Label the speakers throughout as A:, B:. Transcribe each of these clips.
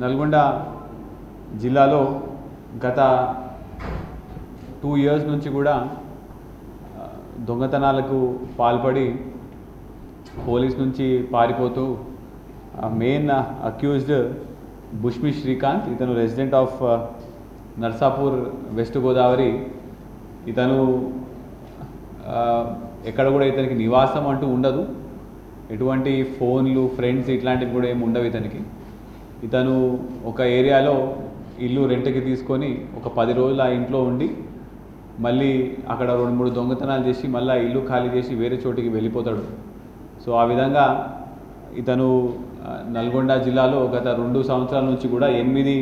A: నల్గొండ జిల్లాలో గత 2 ఇయర్స్ నుంచి కూడా దొంగతనాలకు పాల్పడి పోలీస్ నుంచి పారిపోతూ మెయిన్ అక్యూజ్డ్ బుష్మి శ్రీకాంత్, ఇతను resident of Narsapur west Godavari. ఇతను ఎక్కడ కూడా ఇతనికి నివాసం అంటూ ఉండదు, ఎటువంటి ఫోన్లు ఫ్రెండ్స్ ఇట్లాంటివి కూడా ఏమి ఉండవు ఇతనికి. ఇతను ఒక ఏరియాలో ఇల్లు రెంట్కి తీసుకొని ఒక 10 రోజులు ఆ ఇంట్లో ఉండి మళ్ళీ అక్కడ 2-3 దొంగతనాలు చేసి మళ్ళీ ఇల్లు ఖాళీ చేసి వేరే చోటికి వెళ్ళిపోతాడు. సో ఆ విధంగా ఇతను నల్గొండ జిల్లాలో గత 2 సంవత్సరాల నుంచి కూడా 8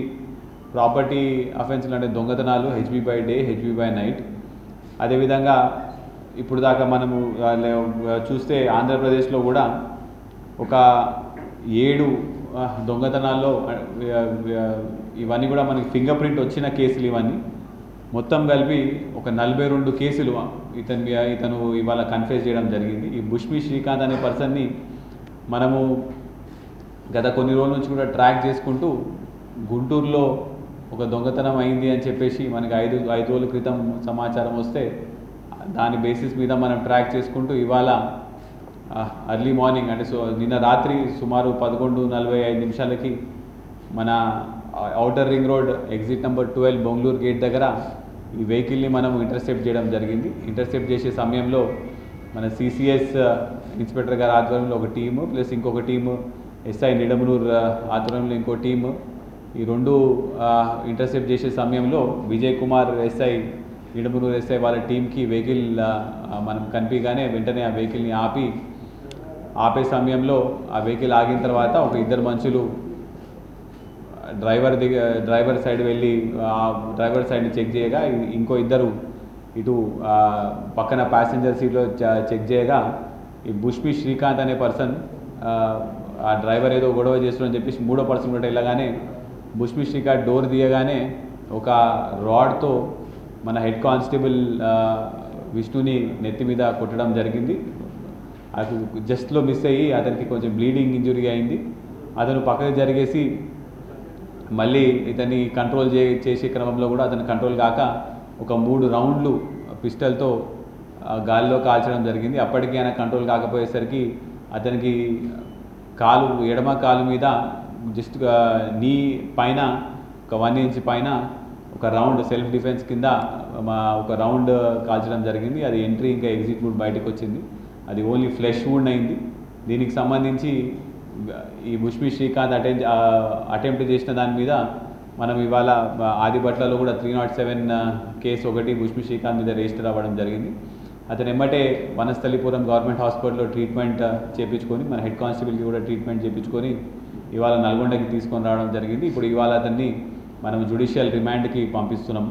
A: ప్రాపర్టీ అఫెన్స్లు అంటే దొంగతనాలు, HB by day, HB by night. అదేవిధంగా ఇప్పుడు దాకా మనము చూస్తే ఆంధ్రప్రదేశ్లో కూడా ఒక 7 దొంగతనాల్లో ఇవన్నీ కూడా మనకి ఫింగర్ ప్రింట్ వచ్చిన కేసులు. ఇవన్నీ మొత్తం కలిపి ఒక 42 కేసులు ఇతను ఇవాళ కన్ఫెస్ చేయడం జరిగింది. ఈ బుష్మి శ్రీకాంత్ అనే పర్సన్ని మనము గత కొన్ని రోజుల నుంచి కూడా ట్రాక్ చేసుకుంటూ గుంటూరులో ఒక దొంగతనం అయింది అని చెప్పేసి మనకి 5 రోజుల క్రితం సమాచారం వస్తే దాని బేసిస్ మీద మనం ట్రాక్ చేసుకుంటూ ఇవాళ అర్లీ మార్నింగ్ అంటే నిన్న రాత్రి సుమారు 11:45 మన outer ring road exit number 12 Bengaluru gate దగ్గర ఈ వెహికల్ని మనం ఇంటర్సెప్ట్ చేయడం జరిగింది. ఇంటర్సెప్ట్ చేసే సమయంలో మన సిసిఎస్ ఇన్స్పెక్టర్ గారి ఆధ్వర్యంలో ఒక టీము ప్లస్ ఇంకొక టీము ఎస్ఐ నిడమనూరు ఆధ్వర్యంలో ఇంకో టీము, ఈ 2 ఇంటర్సెప్ట్ చేసే సమయంలో విజయ్ కుమార్ ఎస్ఐ, నిడమనూరు ఎస్ఐ వాళ్ళ టీంకి వెహికల్ మనం కనిపించగానే వెంటనే ఆ వెహికల్ని ఆపే సమయంలో ఆ వెహికల్ ఆగిన తర్వాత ఒక 2 మనుషులు డ్రైవర్ సైడ్ వెళ్ళి డ్రైవర్ సైడ్ని చెక్ చేయగా ఇంకో 2 ఇటు పక్కన ప్యాసింజర్ సీట్లో చెక్ చేయగా ఈ బుష్మి శ్రీకాంత్ అనే పర్సన్ ఆ డ్రైవర్ ఏదో గొడవ చేస్తున్నారని చెప్పేసి 3వ పర్సన్ కూడా వెళ్ళగానే బుష్మి శ్రీకాంత్ డోర్ తీయగానే ఒక రాడ్తో మన హెడ్ కానిస్టేబుల్ విష్ణుని నెత్తి మీద కొట్టడం జరిగింది. అది జస్ట్లో మిస్ అయ్యి అతనికి కొంచెం బ్లీడింగ్ ఇంజురీ అయింది. అతను పక్కకు జరిగేసి మళ్ళీ ఇతన్ని కంట్రోల్ చేసే క్రమంలో కూడా అతను కంట్రోల్ కాక ఒక 3 రౌండ్లు పిస్టల్తో గాలిలో కాల్చడం జరిగింది. అప్పటికీ ఆయన కంట్రోల్ కాకపోయేసరికి అతనికి ఎడమ కాలు మీద జస్ట్ నీ పైన ఒక 1 ఇంచ్ పైన ఒక రౌండ్ సెల్ఫ్ డిఫెన్స్ కింద ఒక రౌండ్ కాల్చడం జరిగింది. అది ఎంట్రీ ఇంకా ఎగ్జిట్ వుడ్ బయటకు వచ్చింది. అది ఓన్లీ ఫ్లెష్ వుండ్ అయింది. దీనికి సంబంధించి ఈ బుష్మి శ్రీకాంత్ అటెంప్ట్ చేసిన దాని మీద మనం ఇవాళ ఆదిబట్లలో కూడా 307 కేసు ఒకటి బుష్మి శ్రీకాంత్ మీద రిజిస్టర్ అవ్వడం జరిగింది. అతను ఎమ్మటే వనస్థలిపురం గవర్నమెంట్ హాస్పిటల్లో ట్రీట్మెంట్ చేయించుకొని మన హెడ్ కానిస్టేబుల్కి కూడా ట్రీట్మెంట్ చేయించుకొని ఇవాళ నల్గొండకి తీసుకొని రావడం జరిగింది. ఇప్పుడు ఇవాళ అతన్ని మనం జ్యుడిషియల్ రిమాండ్కి పంపిస్తున్నాం.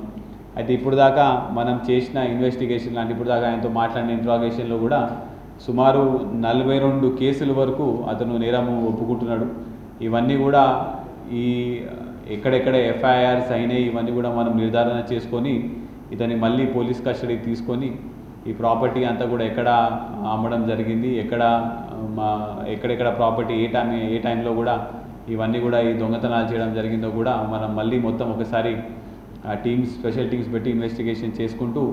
A: అయితే ఇప్పుడు దాకా మనం చేసిన ఇన్వెస్టిగేషన్ లాంటి ఇప్పుడు దాకా ఆయనతో మాట్లాడిన ఇంట్రాగేషన్లో కూడా సుమారు 42 కేసుల వరకు అతను నేరము ఒప్పుకుంటున్నాడు. ఇవన్నీ కూడా ఈ ఎక్కడెక్కడ ఎఫ్ఐఆర్స్ అయినాయి ఇవన్నీ కూడా మనం నిర్ధారణ చేసుకొని ఇతన్ని మళ్ళీ పోలీస్ కస్టడీకి తీసుకొని ఈ ప్రాపర్టీ అంతా కూడా ఎక్కడ అమ్మడం జరిగింది, ఎక్కడెక్కడ ప్రాపర్టీ ఏ టైంలో కూడా ఇవన్నీ కూడా ఈ దొంగతనాలు చేయడం జరిగిందో కూడా మనం మళ్ళీ మొత్తం ఒకసారి స్పెషల్ టీమ్స్ పెట్టి ఇన్వెస్టిగేషన్ చేసుకుంటూ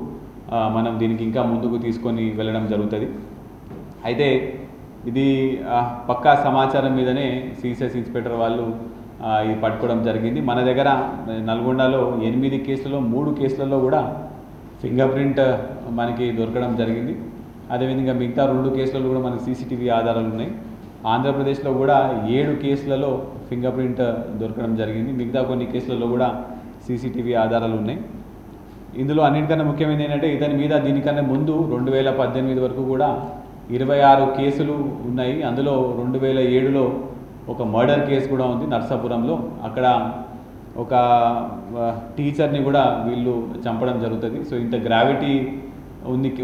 A: మనం దీనికి ఇంకా ముందుకు తీసుకొని వెళ్ళడం జరుగుతుంది. అయితే ఇది పక్కా సమాచారం మీదనే సిసిఎస్ ఇన్స్పెక్టర్ వాళ్ళు ఇది పట్టుకోవడం జరిగింది. మన దగ్గర నల్గొండలో 8 కేసులలో 3 కేసులలో కూడా ఫింగర్ ప్రింట్ మనకి దొరకడం జరిగింది. అదేవిధంగా మిగతా 2 కేసులలో కూడా మనకి సీసీటీవీ ఆధారాలు ఉన్నాయి. ఆంధ్రప్రదేశ్లో కూడా 7 కేసులలో ఫింగర్ ప్రింట్ దొరకడం జరిగింది. మిగతా కొన్ని కేసులలో కూడా సీసీటీవీ ఆధారాలు ఉన్నాయి. ఇందులో అన్నిటికన్నా ముఖ్యమైనది ఏంటంటే ఇతని మీద దీనికన్నా ముందు 2018 వరకు కూడా 26 కేసులు ఉన్నాయి. అందులో 2007లో ఒక మర్డర్ కేసు కూడా ఉంది నర్సాపురంలో. అక్కడ ఒక టీచర్ని కూడా వీళ్ళు చంపడం జరుగుతుంది. సో ఇంత గ్రావిటీ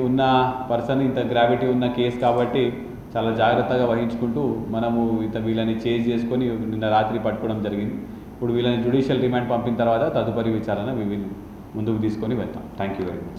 A: ఉన్న పర్సన్, ఇంత గ్రావిటీ ఉన్న కేసు కాబట్టి చాలా జాగ్రత్తగా వహించుకుంటూ మనము వీళ్ళని చేజ్ చేసుకొని నిన్న రాత్రి పట్టుకోవడం జరిగింది. ఇప్పుడు వీళ్ళని జ్యుడిషియల్ రిమాండ్ పంపిన తర్వాత తదుపరి విచారణ ముందుకు తీసుకొని వెళ్తాం. Thank you very much.